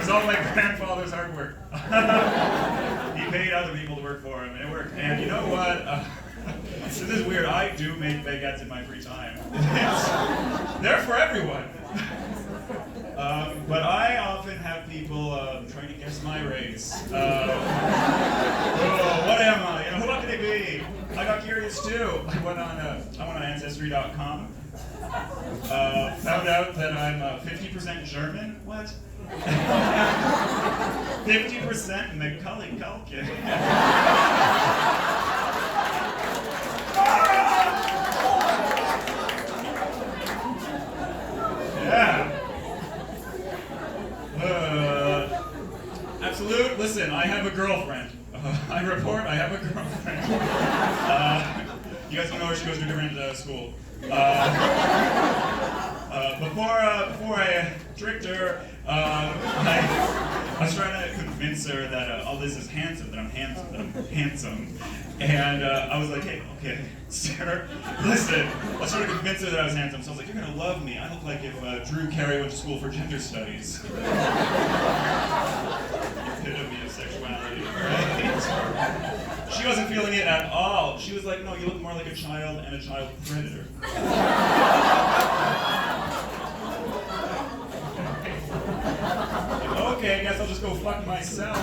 was all my grandfather's hard work. He paid other people to work for him, and it worked. And you know what? This is weird. I do make baguettes in my free time. They're for everyone. But I often have people trying to guess my race. What am I? You know, what could it be? I got curious too. I went on Ancestry.com. Found out that I'm 50% German. What? 50% Macaulay Culkin. Yeah. Absolute. Listen, I have a girlfriend. I report I have a girlfriend. You guys don't know her, she goes to a different school. Before I tricked her, I was trying to convince her that all this is handsome, that I'm handsome. And I was like, hey, okay, Sarah, listen. I was trying to convince her that I was handsome. So I was like, you're gonna love me. I look like if Drew Carey went to school for gender studies. Epitome of sexuality, right? She wasn't feeling it at all. She was like, no, you look more like a child and a child predator. Okay, I guess I'll just go fuck myself.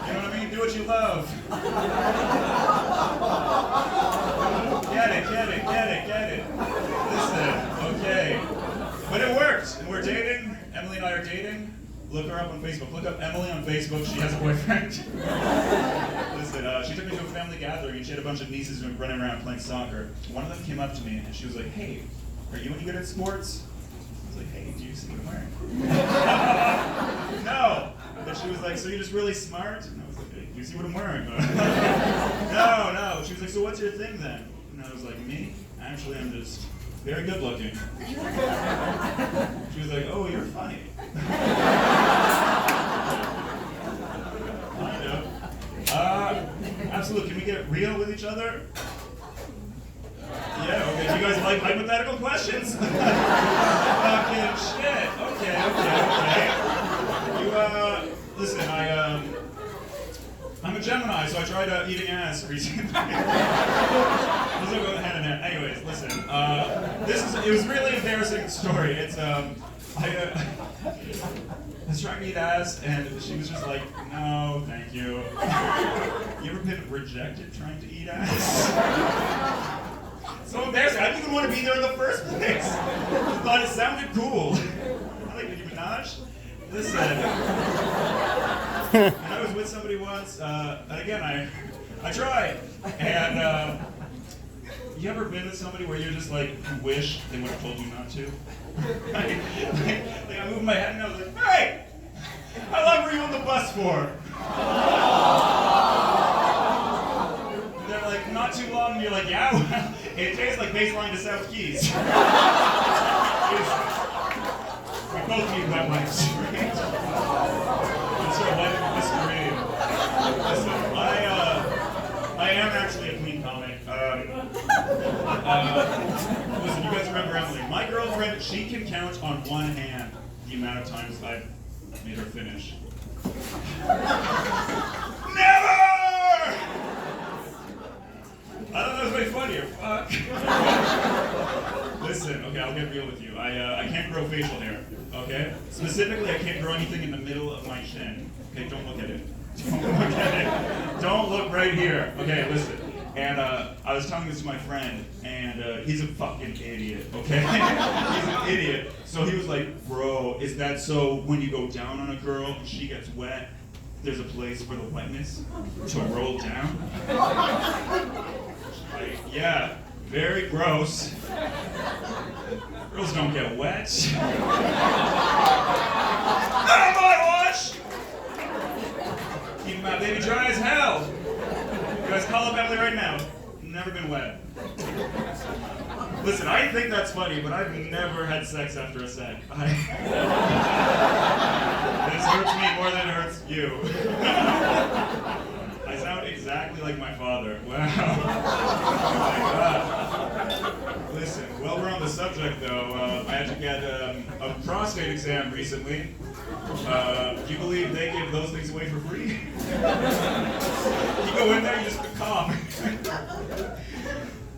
You know what I mean? Do what you love. Get it. Listen, okay. But it worked, and we're dating. Emily and I are dating. Look her up on Facebook. Look up Emily on Facebook. She has a boyfriend. Listen, she took me to a family gathering, and she had a bunch of nieces who were running around playing soccer. One of them came up to me, and she was like, hey, are you any good at sports? I was like, hey, do you see what I'm wearing? No. But she was like, so you're just really smart? And I was like, hey, do you see what I'm wearing? No. She was like, so what's your thing then? And I was like, me? Actually, I'm just very good looking. She was like, oh, you're funny. I know. Absolutely. Can we get real with each other? Yeah, okay. Do you guys like hypothetical questions? Fucking shit. Okay. You, listen, I'm a Gemini, so I tried eating ass recently. Those are going hand in hand. Anyways, listen. It was a really embarrassing story. It's, I was trying to eat ass, and she was just like, no, thank you. You ever been rejected trying to eat ass? So embarrassing. I didn't even want to be there in the first place. I thought it sounded cool. I like Nicki Minaj. Listen. And I was with somebody once, and again, I tried. And you ever been with somebody where you're just like, you wish they would have told you not to? like I moved my head and I was like, hey! How long were you on the bus for? They're like, not too long, and you're like, yeah, well, it tastes like Baseline to South Keys. We both need wet wipes, right? It's sort of like mystery. Listen, I am actually a clean comic. Listen, you guys remember Emily? My girlfriend, she can count on one hand the amount of times I've made her finish. Never! I thought that was way funnier. Fuck. Listen, okay, I'll get real with you. I can't grow facial hair, okay? Specifically, I can't grow anything in the middle of my chin. Okay, don't look at it. Don't look at it. Don't look right here. Okay, listen. And I was telling this to my friend, and he's a fucking idiot, okay? He's an idiot. So he was like, bro, is that so when you go down on a girl and she gets wet, there's a place for the wetness to roll down? Like, yeah, very gross. Girls don't get wet. Not on my watch! Keep my baby dry as hell. You guys call up Emily right now. Never been wet. Listen, I think that's funny, but I've never had sex after a sec. This hurts me more than it hurts you. I sound exactly like my father. Wow. Oh my God. Listen, while we're on the subject though, I had to get a prostate exam recently. Do you believe they give those things away for free? You go in there, you just cough.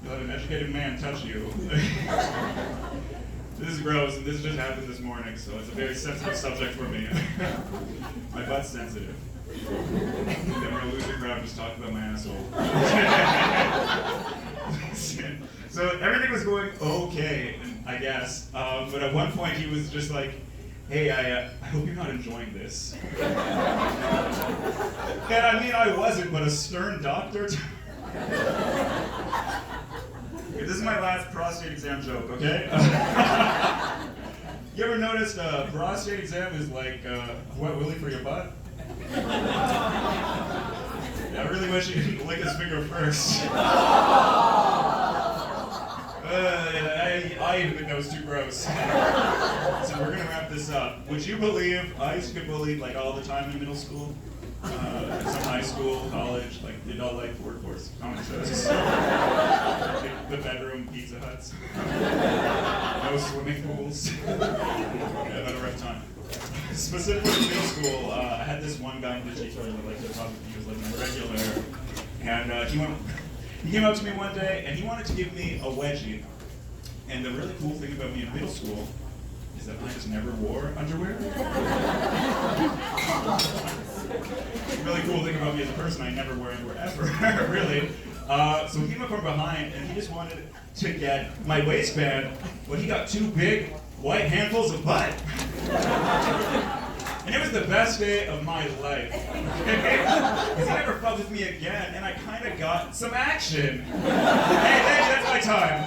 You let an educated man touch you. This is gross, and this just happened this morning, so it's a very sensitive subject for me. My butt's sensitive. Then we're gonna lose the crowd just talking about my asshole. So everything was going okay, I guess. But at one point he was just like, "Hey, I hope you're not enjoying this." And I mean, I wasn't, but a stern doctor. Okay, this is my last prostate exam joke, okay? You ever noticed a prostate exam is like a wet willy for your butt? I really wish he didn't lick his finger first. I even think that was too gross. So we're gonna wrap this up. Would you believe I used to get bullied like all the time in middle school? Some high school, college, like adult life workforce, common shows. The bedroom Pizza Huts. No swimming pools. Yeah, I had a rough time. Specifically in middle school, I had this one guy in the teacher that liked to talk. He was like a regular, and he came up to me one day and he wanted to give me a wedgie. And the really cool thing about me in middle school is that I just never wore underwear. The really cool thing about me as a person, I never wear underwear ever, really. So he came up from behind and he just wanted to get my waistband, but he got two big white handfuls of butt. And it was the best day of my life. Because he never fucked with me again, and I kind of got some action. Hey, that's my time.